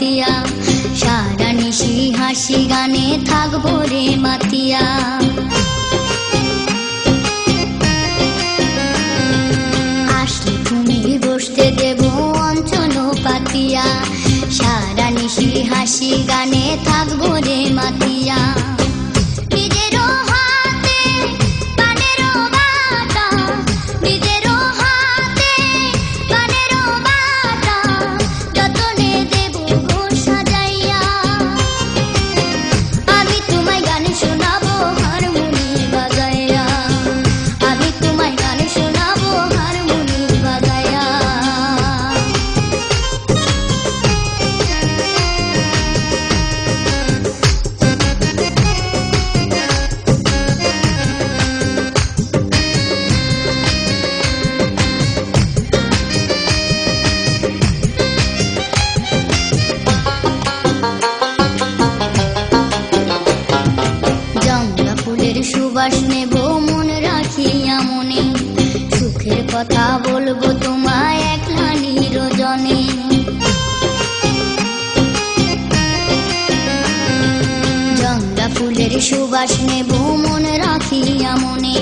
পাতিয়া, সারা নিশি হাসি গানে থাকবো রে মাতিয়া। আসলে তুমি বসতে দেব অঞ্চল পাতিয়া, সারা নিশি হাসি গানে থাকবো রে মাতিয়া। সুবাস নেব মন রাখিয়া মনে, সুখের কথা বলবো তোমায় একলা নিরজনে। জংলা ফুলের সুবাস নেব মন রাখিয়া মনে,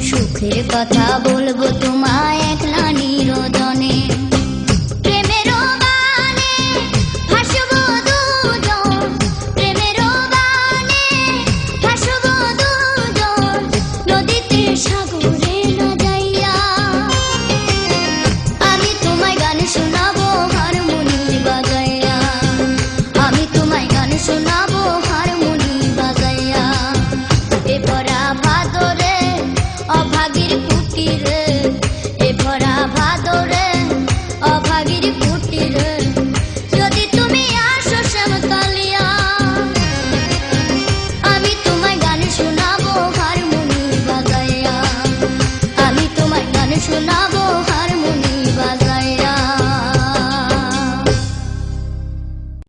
সুখের কথা বলবো তোমায় একলা নিরজনে। শোনাবো